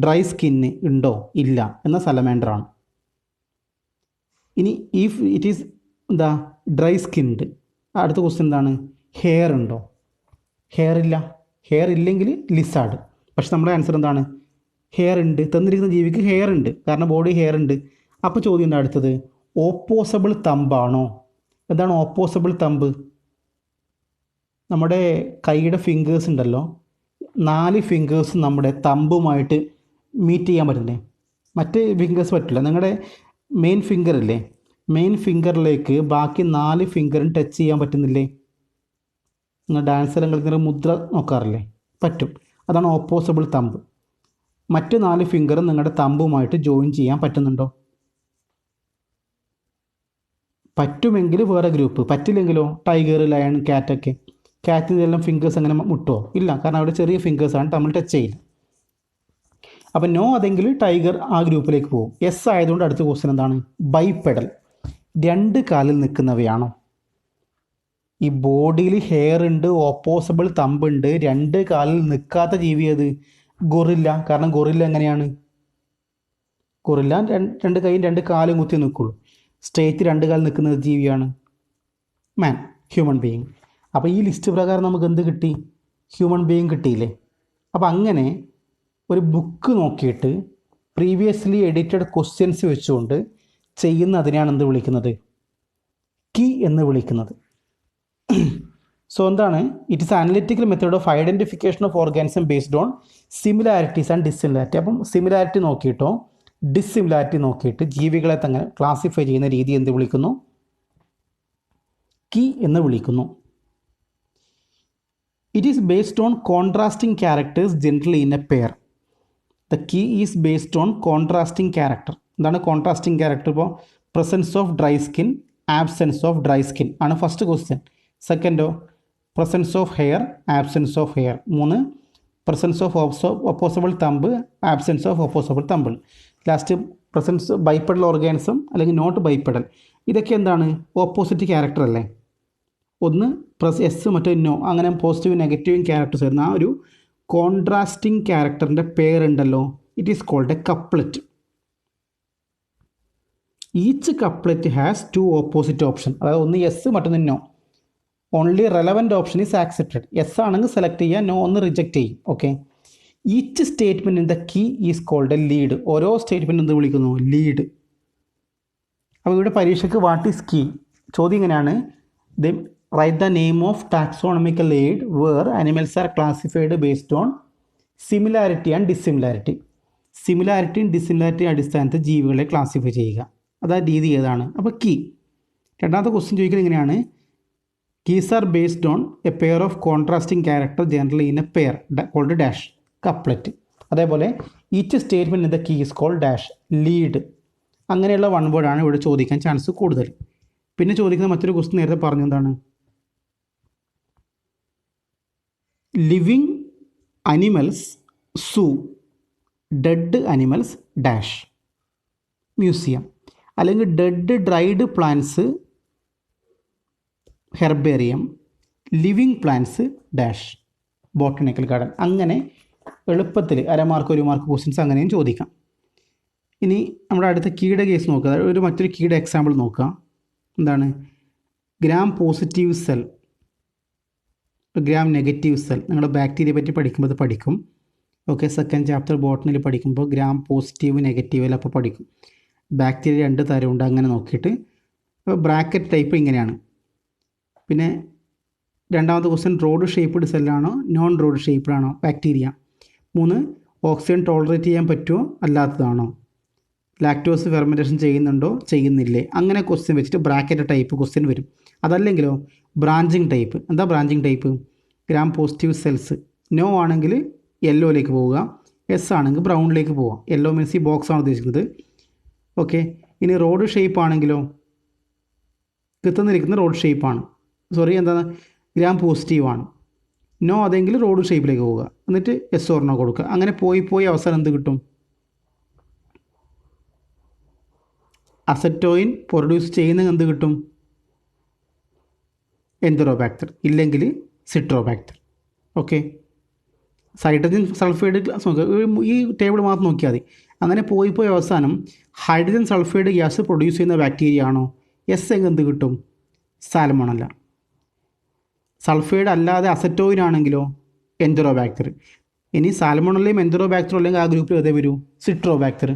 ഡ്രൈ സ്കിന്ന് ഉണ്ടോ? ഇല്ല. എന്നാൽ സലമാൻഡർ ആണ്. ഇനി ഇഫ് ഇറ്റ് ഈസ് എന്താ ഡ്രൈ സ്കിൻഡ്, അടുത്ത ക്വസ്റ്റ്യൻ എന്താണ്? ഹെയർ ഉണ്ടോ? ഹെയർ ഇല്ല. ഹെയർ ഇല്ലെങ്കിൽ ലിസാർഡ്. പക്ഷെ നമ്മുടെ ആൻസർ എന്താണ്? ഹെയർ ഉണ്ട്. തന്നിരിക്കുന്ന ജീവിക്ക് ഹെയർ ഉണ്ട്, കാരണം ബോഡി ഹെയർ ഉണ്ട്. അപ്പോൾ ചോദ്യം എന്താ അടുത്തത്? ഓപ്പോസബിൾ തമ്പാണോ? എന്താണ് ഓപ്പോസബിൾ തമ്പ്? നമ്മുടെ കൈയുടെ ഫിംഗേഴ്സ് ഉണ്ടല്ലോ, 4 ഫിംഗേഴ്സ് നമ്മുടെ തമ്പുമായിട്ട് മീറ്റ് ചെയ്യാൻ പറ്റുന്നേ. മറ്റ് ഫിംഗേഴ്സ് പറ്റില്ല. നിങ്ങളുടെ മെയിൻ ഫിംഗർ ഇല്ലേ, മെയിൻ ഫിംഗറിലേക്ക് ബാക്കി 4 ഫിംഗറും ടച്ച് ചെയ്യാൻ പറ്റുന്നില്ലേ? നിങ്ങൾ ഡാൻസർ കളിക്കുന്ന മുദ്ര നോക്കാറില്ലേ? പറ്റും. അതാണ് ഓപ്പോസബിൾ തമ്പ്. മറ്റ് 4 ഫിംഗറും നിങ്ങളുടെ തമ്പുമായിട്ട് ജോയിൻ ചെയ്യാൻ പറ്റുന്നുണ്ടോ? പറ്റുമെങ്കിൽ വേറെ ഗ്രൂപ്പ്, പറ്റില്ലെങ്കിലോ ടൈഗർ, ലയൺ, ക്യാറ്റൊക്കെ. ക്യാറ്റിൻ്റെ എല്ലാം ഫിംഗേഴ്സ് അങ്ങനെ മുട്ടുമോ? ഇല്ല, കാരണം അവിടെ ചെറിയ ഫിംഗേഴ്സാണ്, തമ്മിൽ ടച്ച് ചെയ്യില്ല. അപ്പം നോ അതെങ്കിൽ ടൈഗർ ആ ഗ്രൂപ്പിലേക്ക് പോകും. യെസ് ആയതുകൊണ്ട് അടുത്ത ക്വസ്റ്റ്യൻ എന്താണ്? ബൈപ്പെഡൽ, 2 കാലിൽ നിൽക്കുന്നവയാണോ? ഈ ബോഡിയിൽ ഹെയർ ഉണ്ട്, ഓപ്പോസിബിൾ തമ്പുണ്ട്, 2 കാലിൽ നിൽക്കാത്ത ജീവി ഏത്? ഗൊറില്ല. കാരണം ഗൊറില്ല എങ്ങനെയാണ്? ഗൊറില്ല 2 കൈയും 2 കാലും കുത്തി നിൽക്കുള്ളൂ. സ്ട്രേറ്റ് 2 കാലിൽ നിൽക്കുന്ന ജീവിയാണ് മാൻ, ഹ്യൂമൻ ബീയിങ്. അപ്പോൾ ഈ ലിസ്റ്റ് പ്രകാരം നമുക്ക് എന്ത് കിട്ടി? ഹ്യൂമൻ ബീയിങ് കിട്ടിയില്ലേ? അപ്പോൾ അങ്ങനെ ഒരു ബുക്ക് നോക്കിയിട്ട് പ്രീവിയസ്ലി എഡിറ്റഡ് ക്വസ്റ്റ്യൻസ് വെച്ചുകൊണ്ട് ചെയ്യുന്നതിനെയാണ് എന്ത് വിളിക്കുന്നത്? കീ എന്ന് വിളിക്കുന്നത്. സോ എന്താണ്? It is analytical method of identification of organism based on similarities and dissimilarity. അപ്പം സിമിലാരിറ്റി നോക്കിയിട്ടോ ഡിസ്സിമിലാരിറ്റി നോക്കിയിട്ട് ജീവികളെ തന്നെ ക്ലാസിഫൈ ചെയ്യുന്ന രീതി എന്ത് വിളിക്കുന്നു? കീ എന്ന് വിളിക്കുന്നു. It is based on contrasting characters generally in a pair. The key is based on contrasting character. എന്താണ് കോൺട്രാസ്റ്റിംഗ് ക്യാരക്ടർ? ഇപ്പോൾ presence of dry skin, absence of dry skin ആണ് ഫസ്റ്റ് ക്വസ്റ്റ്യൻ. സെക്കൻഡോ presence of hair, absence of hair. 3 presence of opposable thumb, absence of opposable thumb. Last presence bipedal organism അല്ലെങ്കിൽ not bipedal. ഇതൊക്കെ എന്താണ്? Opposite character അല്ലേ? ഒന്ന് S, മറ്റേ no, അങ്ങനെ പോസിറ്റീവും നെഗറ്റീവും ക്യാരക്ടേഴ്സ് വരുന്ന ആ ഒരു കോൺട്രാസ്റ്റിംഗ് ക്യാരക്ടറിൻ്റെ പേരുണ്ടല്ലോ, it is called a couplet. Each couplet has 2 opposite option. അതായത് ഒന്ന് യെസ്, മറ്റൊന്ന് no. Only relevant option is accepted. Yes ആണെങ്കിൽ സെലക്ട് ചെയ്യുക, നോ ഒന്ന് റിജക്റ്റ് ചെയ്യും. Okay. Each statement in the key is called a lead. ഓരോ statement എന്ത് വിളിക്കുന്നു? ലീഡ്. അപ്പോൾ ഇവിടെ പരീക്ഷയ്ക്ക് വാട്ട് ഈസ് കീ ചോദ്യം ഇങ്ങനെയാണ്: the right the name of taxonomical aid where animals are classified based on similarity and dissimilarity. സിമിലാരിറ്റിയും ഡിസിമിലാരിറ്റിയും അടിസ്ഥാനത്തിൽ ജീവികളെ ക്ലാസിഫൈ ചെയ്യുക. അതായത് രീതി ഏതാണ്? അപ്പോൾ കീ. രണ്ടാമത്തെ ക്വസ്റ്റ്യൻ ചോദിക്കുന്നത് ഇങ്ങനെയാണ്: keys are based on a pair of contrasting character generally in a pair called dash, couplet. അതേപോലെ each statement in the key is called dash, lead. അങ്ങനെയുള്ള വൺ വേർഡാണ് ഇവിടെ ചോദിക്കാൻ ചാൻസ് കൂടുതൽ. പിന്നെ ചോദിക്കുന്ന മറ്റൊരു ക്വസ്റ്റ്യൻ നേരത്തെ പറഞ്ഞു, എന്താണ്? ലിവിങ് അനിമൽസ് സൂ, ഡെഡ് അനിമൽസ് ഡാഷ്, മ്യൂസിയം. അല്ലെങ്കിൽ dead dried plants herbarium, living plants dash botanical garden. അങ്ങനെ എളുപ്പത്തിൽ അരമാർക്ക് 1 മാർക്ക് ക്വസ്റ്റ്യൻസ് അങ്ങനെയും ചോദിക്കാം. ഇനി നമ്മുടെ അടുത്ത കീയുടെ കേസ് നോക്കുക. ഒരു മറ്റൊരു കീയുടെ എക്സാമ്പിൾ നോക്കുക. എന്താണ്? Gram positive cell, gram negative cell. നിങ്ങൾ ബാക്ടീരിയയെ പറ്റി പഠിക്കുമ്പോൾ അത് പഠിക്കും. ഓക്കെ, സെക്കൻഡ് ചാപ്റ്റർ ബോട്ടണിയിൽ പഠിക്കുമ്പോൾ ഗ്രാം പോസിറ്റീവ് നെഗറ്റീവ് എല്ലാം അപ്പോൾ പഠിക്കും. ബാക്ടീരിയ 2 തരമുണ്ട്. അങ്ങനെ നോക്കിയിട്ട് ബ്രാക്കറ്റ് ടൈപ്പ് ഇങ്ങനെയാണ്. പിന്നെ രണ്ടാമത്തെ ക്വസ്റ്റ്യൻ റോഡ് ഷേപ്പ്ഡ് സെല്ലാണോ നോൺ റോഡ് ഷേപ്പ്ഡാണോ ബാക്ടീരിയ. 3 ഓക്സിജൻ ടോളറേറ്റ് ചെയ്യാൻ പറ്റുമോ അല്ലാത്തതാണോ. ലാക്ടോസ് ഫെർമെൻറ്റേഷൻ ചെയ്യുന്നുണ്ടോ ചെയ്യുന്നില്ലേ. അങ്ങനെ ക്വസ്റ്റ്യൻ വെച്ചിട്ട് ബ്രാക്കറ്റ് ടൈപ്പ് ക്വസ്റ്റ്യൻ വരും. അതല്ലെങ്കിലോ ബ്രാഞ്ചിങ് ടൈപ്പ്. എന്താ branching type? Gram positive cells no ആണെങ്കിൽ യെല്ലോയിലേക്ക് പോവുക, എസ് ആണെങ്കിൽ ബ്രൗണിലേക്ക് പോവുക. യെല്ലോ മീൻസ് ഈ ബോക്സ് ആണ് ഉദ്ദേശിക്കുന്നത്. ഓക്കെ, ഇനി റോഡ് ഷേപ്പ് ആണെങ്കിലോ കിട്ടുന്നിരിക്കുന്ന റോഡ് ഷേപ്പാണ്. സോറി, എന്താണ് ഗ്രാം പോസിറ്റീവ് ആണ്. നോ അതെങ്കിൽ റോഡ് ഷേപ്പിലേക്ക് പോവുക, എന്നിട്ട് എസ് ഓർ നോ കൊടുക്കുക. അങ്ങനെ പോയി അവസാനം എന്ത് കിട്ടും? അസറ്റോയിൻ പ്രൊഡ്യൂസ് ചെയ്യുന്ന എന്ത് കിട്ടും? എൻതെറോബാക്ടർ, ഇല്ലെങ്കിൽ സിട്രോബാക്ടർ. ഓക്കെ, ഹൈഡ്രജൻ സൾഫൈഡ് ഈ ടേബിൾ മാത്രം നോക്കിയാൽ മതി. അങ്ങനെ പോയി അവസാനം ഹൈഡ്രജൻ സൾഫൈഡ് ഗ്യാസ് പ്രൊഡ്യൂസ് ചെയ്യുന്ന ബാക്ടീരിയ ആണോ? എസ് എങ്കിൽ എന്ത് കിട്ടും? സാൽമോണല്ല. സൾഫൈഡ് അല്ലാതെ അസറ്റോയിൻ ആണെങ്കിലോ എൻതെറോബാക്ടർ. ഇനി സാൽമോണല്ലയും എൻതെറോബാക്ടറും അല്ലെങ്കിൽ ആ ഗ്രൂപ്പിൽ ഏതേ വരൂ? സിട്രോബാക്ടർ.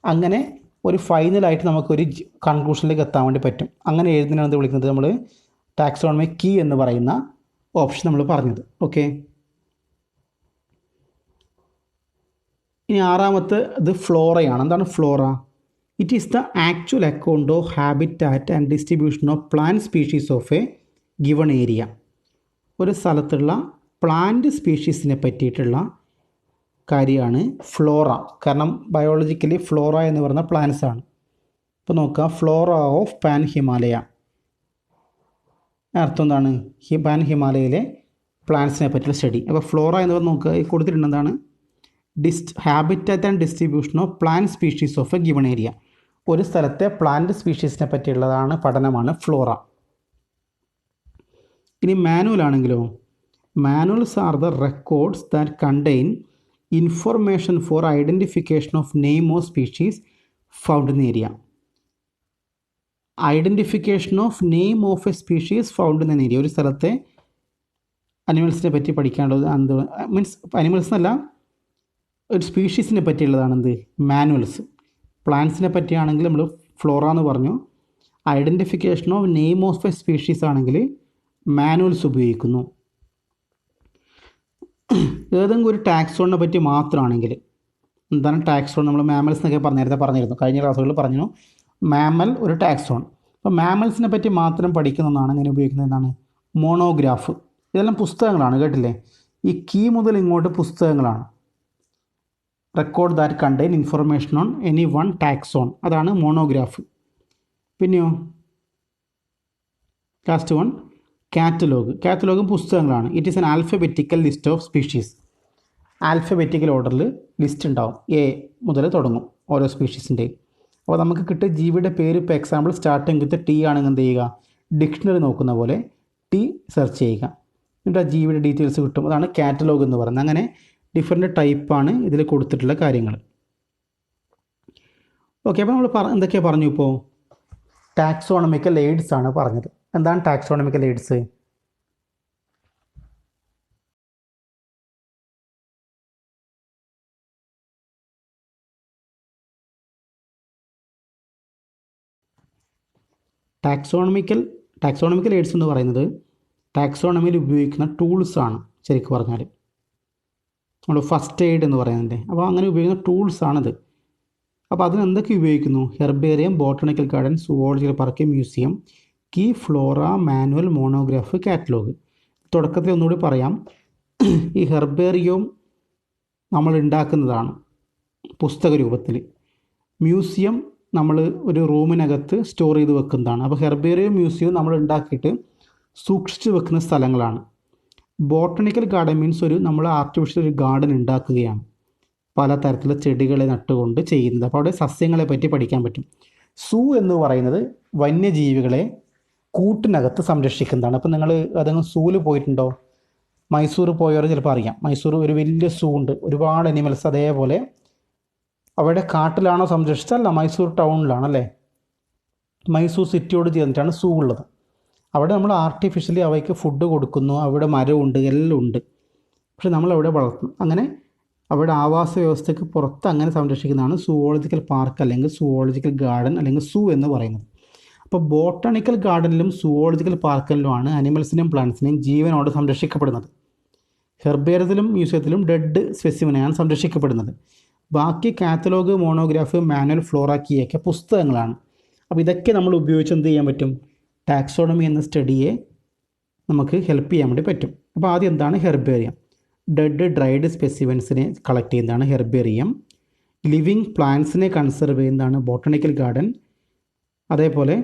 അങ്ങനെ ഒരു ഫൈനലായിട്ട് നമുക്കൊരു കൺക്ലൂഷനിലേക്ക് എത്താൻ വേണ്ടി പറ്റും. അങ്ങനെ എഴുതുന്നതിനാണ് എന്ത് വിളിക്കുന്നത്? നമ്മൾ ടാക്സോണമി കീ എന്ന് പറയുന്ന ഓപ്ഷൻ നമ്മൾ പറഞ്ഞത്. ഓക്കെ, ഇനി ആറാമത്തെ ഇത് ഫ്ലോറയാണ്. എന്താണ് Flora? It is the actual account of habitat and distribution of plant species of a given area. ഒരു സ്ഥലത്തുള്ള പ്ലാന്റ് സ്പീഷീസിനെ പറ്റിയിട്ടുള്ള കാര്യമാണ് ഫ്ലോറ. കാരണം ബയോളജിക്കലി ഫ്ലോറ എന്ന് പറയുന്ന പ്ലാന്റ്സ് ആണ്. ഇപ്പോൾ നോക്കുക, ഫ്ലോറ ഓഫ് പാൻ ഹിമാലയ. അർത്ഥം എന്താണ്? പാൻ ഹിമാലയയിലെ പ്ലാന്റ്സിനെ പറ്റിയുള്ള സ്റ്റഡി. അപ്പോൾ ഫ്ലോറ എന്ന് പറഞ്ഞാൽ നോക്കുക, കൊടുത്തിട്ടുണ്ട് എന്താണ്? Habitat and distribution of plant species of a given area. ഒരു സ്ഥലത്തെ പ്ലാന്റ് സ്പീഷീസിനെ പറ്റിയുള്ളതാണ് പഠനമാണ് ഫ്ലോറ. ഇനി മാനുവൽ ആണെങ്കിലോ, manuals are the records that contain information for identification of name of species found in area. Identification of name of A species found in area. ഒരു സ്ഥലത്തെ അനിമൽസിനെ പറ്റി പഠിക്കാനുള്ളത് എന്ത് മീൻസ് അനിമൽസ് എന്നല്ല, ഒരു സ്പീഷീസിനെ പറ്റിയുള്ളതാണ് എന്ത്? മാനുവൽസ്. പ്ലാന്റ്സിനെ പറ്റിയാണെങ്കിൽ നമ്മൾ ഫ്ലോറ എന്ന് പറഞ്ഞു. Identification of name of A species ആണെങ്കിൽ മാനുവൽസ് ഉപയോഗിക്കുന്നു. ഏതെങ്കിലും ഒരു ടാക്സോണിനെ പറ്റി മാത്രമാണെങ്കിൽ, എന്താണ് ടാക്സോൺ? നമ്മൾ മാമൽസ് എന്നൊക്കെ നേരത്തെ പറഞ്ഞിരുന്നു, കഴിഞ്ഞ ക്ലാസ്സുകളിൽ പറഞ്ഞു. മാമൽ ഒരു ടാക്സോൺ. അപ്പോൾ മാമൽസിനെ പറ്റി മാത്രം പഠിക്കുന്നതാണ് ഇങ്ങനെ ഉപയോഗിക്കുന്നത്. എന്താണ്? മോണോഗ്രാഫ്. ഇതെല്ലാം പുസ്തകങ്ങളാണ്, കേട്ടില്ലേ? ഈ കീ മുതൽ ഇങ്ങോട്ട് പുസ്തകങ്ങളാണ്. Record that contain information on any one taxon, അതാണ് മോണോഗ്രാഫ്. പിന്നെയോ ലാസ്റ്റ് വൺ കാറ്റലോഗ്. കാറ്റലോഗും പുസ്തകങ്ങളാണ്. It is an alphabetical list of species. Alphabetical ഓർഡറിൽ ലിസ്റ്റ് ഉണ്ടാവും, എ മുതൽ തുടങ്ങും ഓരോ സ്പീഷീസിൻ്റെയും. അപ്പോൾ നമുക്ക് കിട്ടിയ ജീവിയുടെ പേര്, ഇപ്പോൾ എക്സാമ്പിൾ സ്റ്റാർട്ടിങ് വിത്ത് ടി ആണെങ്കിൽ എന്ത് ചെയ്യുക? ഡിക്ഷണറി നോക്കുന്ന പോലെ ടി സെർച്ച് ചെയ്യുക, എന്നിട്ട് ആ ജീവിയുടെ ഡീറ്റെയിൽസ് കിട്ടും. അതാണ് കാറ്റലോഗ് എന്ന് പറയുന്നത്. അങ്ങനെ ഡിഫറെൻറ്റ് ടൈപ്പാണ് ഇതിൽ കൊടുത്തിട്ടുള്ള കാര്യങ്ങൾ. ഓക്കെ, അപ്പോൾ നമ്മൾ എന്തൊക്കെയാണ് പറഞ്ഞു? ഇപ്പോൾ ടാക്സോണമിക്കൽ എയ്ഡ്സ് ആണ് പറഞ്ഞത്. എന്താണ് ടാക്സോണമിക്കൽ എയ്ഡ്സ്? ടാക്സോണമിക്കൽ എയ്ഡ്സ് എന്ന് പറയുന്നത് ടാക്സോണമിയിൽ ഉപയോഗിക്കുന്ന ടൂൾസാണ്. ശരിക്കും പറഞ്ഞാൽ നമ്മൾ ഫസ്റ്റ് എയ്ഡ് എന്ന് പറയുന്നത്. അപ്പോൾ അങ്ങനെ ഉപയോഗിക്കുന്ന ടൂൾസാണിത്. അപ്പോൾ അതിന് എന്തൊക്കെ ഉപയോഗിക്കുന്നു? Herbarium, botanical garden, zoological park, museum, key, flora, manual, monograph, catalogue. തുടക്കത്തിൽ ഒന്നുകൂടി പറയാം. ഈ ഹെർബേറിയം നമ്മൾ ഉണ്ടാക്കുന്നതാണ് പുസ്തക രൂപത്തിൽ. മ്യൂസിയം നമ്മൾ ഒരു റൂമിനകത്ത് സ്റ്റോർ ചെയ്ത് വെക്കുന്നതാണ്. അപ്പോൾ ഹെർബേറിയം, മ്യൂസിയം നമ്മൾ ഉണ്ടാക്കിയിട്ട് സൂക്ഷിച്ച് വെക്കുന്ന സ്ഥലങ്ങളാണ്. ബോട്ടണിക്കൽ ഗാർഡൻ മീൻസ് നമ്മൾ ആർട്ടിഫിഷ്യൽ ഒരു ഗാർഡൻ ഉണ്ടാക്കുകയാണ്, പല തരത്തിലുള്ള ചെടികളെ നട്ടുകൊണ്ട് ചെയ്യുന്നത്. അപ്പോൾ അവിടെ സസ്യങ്ങളെ പറ്റി പഠിക്കാൻ പറ്റും. സൂ എന്ന് പറയുന്നത് വന്യജീവികളെ കൂട്ടിനകത്ത് സംരക്ഷിക്കുന്നതാണ്. അപ്പോൾ നിങ്ങൾ അതെങ്കിലും സൂവിൽ പോയിട്ടുണ്ടോ? മൈസൂർ പോയവർ ചിലപ്പോൾ അറിയാം. മൈസൂർ ഒരു വലിയ സൂ ഉണ്ട്, ഒരുപാട് അനിമൽസ്. അതേപോലെ അവിടെ കാട്ടിലാണോ സംരക്ഷിച്ചല്ല, മൈസൂർ ടൗണിലാണല്ലേ, മൈസൂർ സിറ്റിയോട് ചേർന്നിട്ടാണ് സൂ ഉള്ളത്. അവിടെ നമ്മൾ ആർട്ടിഫിഷ്യലി അവയ്ക്ക് ഫുഡ് കൊടുക്കുന്നു, അവിടെ മരമുണ്ട്, എല്ലാം ഉണ്ട്. പക്ഷെ നമ്മളവിടെ വളർത്തുന്നു. അങ്ങനെ അവിടെ ആവാസ വ്യവസ്ഥയ്ക്ക് പുറത്ത് അങ്ങനെ സംരക്ഷിക്കുന്നതാണ് സുവോളജിക്കൽ പാർക്ക് അല്ലെങ്കിൽ സുവോളജിക്കൽ ഗാർഡൻ അല്ലെങ്കിൽ സൂ എന്ന് പറയുന്നത്. അപ്പോൾ ബോട്ടണിക്കൽ ഗാർഡനിലും സുവോളജിക്കൽ പാർക്കിലുമാണ് അനിമൽസിനെയും പ്ലാന്റ്സിനെയും ജീവനോട് സംരക്ഷിക്കപ്പെടുന്നത്. ഹെർബേറിയത്തിലും മ്യൂസിയത്തിലും ഡെഡ് സ്പെസിമെനാണ് സംരക്ഷിക്കപ്പെടുന്നത്. ബാക്കി കാറ്റലോഗ്, മോണോഗ്രാഫ്, മാനുവൽ, ഫ്ലോറ, കീയൊക്കെ പുസ്തകങ്ങളാണ്. അപ്പോൾ ഇതൊക്കെ നമ്മൾ ഉപയോഗിച്ച് എന്ത് ചെയ്യാൻ പറ്റും? ടാക്സോണമി എന്ന സ്റ്റഡിയെ നമുക്ക് ഹെൽപ്പ് ചെയ്യാൻ വേണ്ടി പറ്റും. അപ്പോൾ ആദ്യം എന്താണ് ഹെർബേറിയം? ഡെഡ് ഡ്രൈഡ് സ്പെസിമെൻസിനെ കളക്ട് ചെയ്യുന്നതാണ് ഹെർബേറിയം. ലിവിങ് പ്ലാന്റ്സിനെ കൺസർവ് ചെയ്യുന്നതാണ് ബോട്ടണിക്കൽ ഗാർഡൻ. അതേപോലെ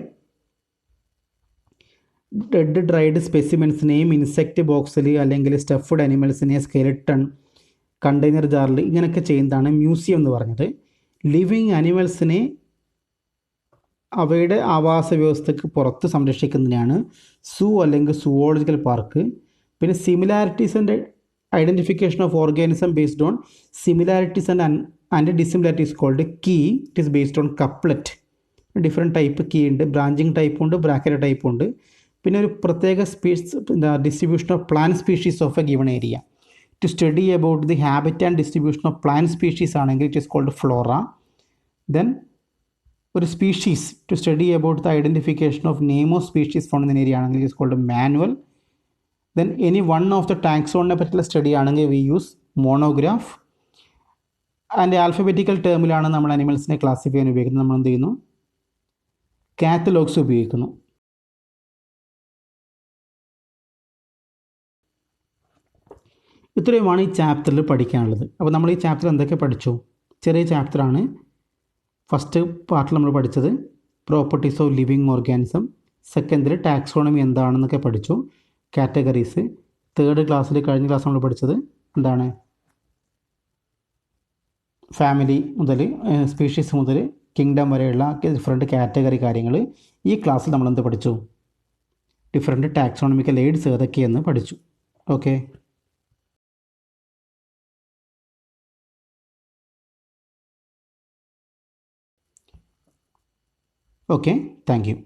ഡെഡ് ഡ്രൈഡ് സ്പെസിമെൻസിനെയും ഇൻസെക്റ്റ് ബോക്സിൽ അല്ലെങ്കിൽ സ്റ്റഫ്ഡ് അനിമൽസിനെ സ്കെലിട്ടൺ, കണ്ടെയ്നർ ജാറിൽ ഇങ്ങനെയൊക്കെ ചെയ്യുന്നതാണ് മ്യൂസിയം എന്ന് പറഞ്ഞത്. ലിവിങ് അനിമൽസിനെ അവയുടെ ആവാസ വ്യവസ്ഥയ്ക്ക് പുറത്ത് സംരക്ഷിക്കുന്നതിനാണ് സൂ അല്ലെങ്കിൽ സുവോളജിക്കൽ പാർക്ക്. പിന്നെ similarities and identification of organism based on similarities and dissimilarities called key. It is based on couplet. Different type key ഉണ്ട്, ബ്രാഞ്ചിങ് ടൈപ്പും ഉണ്ട്, ബ്രാക്കറ്റ് ടൈപ്പും ഉണ്ട്. പിന്നെ ഒരു പ്രത്യേക distribution of plant species of a given area. To study about the habit and distribution of plant species ആണെങ്കിൽ it is called flora. Then ഒരു species to study about the identification of name of species phone എന്ന area ആണെങ്കിൽ it is called manual. Then any one of the ടാക്സോണിനെ പറ്റിയുള്ള study ആണെങ്കിൽ we use monograph. And alphabetical ടേമിലാണ് നമ്മൾ അനിമൽസിനെ classify ചെയ്യാൻ ഉപയോഗിക്കുന്നത്. നമ്മൾ എന്ത് ചെയ്യുന്നു? കാറ്റലോഗ്സ് ഉപയോഗിക്കുന്നു. ഇത്രയുമാണ് ഈ ചാപ്റ്ററിൽ പഠിക്കാനുള്ളത്. അപ്പോൾ നമ്മൾ ഈ ചാപ്റ്റർ എന്തൊക്കെ പഠിച്ചു? ചെറിയ ചാപ്റ്ററാണ്. ഫസ്റ്റ് പാർട്ടിൽ നമ്മൾ പഠിച്ചത് പ്രോപ്പർട്ടീസ് ഓഫ് ലിവിങ് ഓർഗാനിസം. സെക്കൻഡിൽ ടാക്സോണമി എന്താണെന്നൊക്കെ പഠിച്ചു, കാറ്റഗറീസ്. തേർഡ് ക്ലാസ്സിൽ, കഴിഞ്ഞ ക്ലാസ് നമ്മൾ പഠിച്ചത് എന്താണ്? ഫാമിലി മുതൽ സ്പീഷീസ് മുതൽ കിങ്ഡം വരെയുള്ള ഡിഫറെൻറ്റ് കാറ്റഗറി കാര്യങ്ങൾ. ഈ ക്ലാസ്സിൽ നമ്മളെന്ത് പഠിച്ചു? ഡിഫറെൻറ്റ് ടാക്സോണമിക്കൽ എയ്ഡ്സ് ഏതൊക്കെയെന്ന് പഠിച്ചു. ഓക്കെ. Okay, thank you.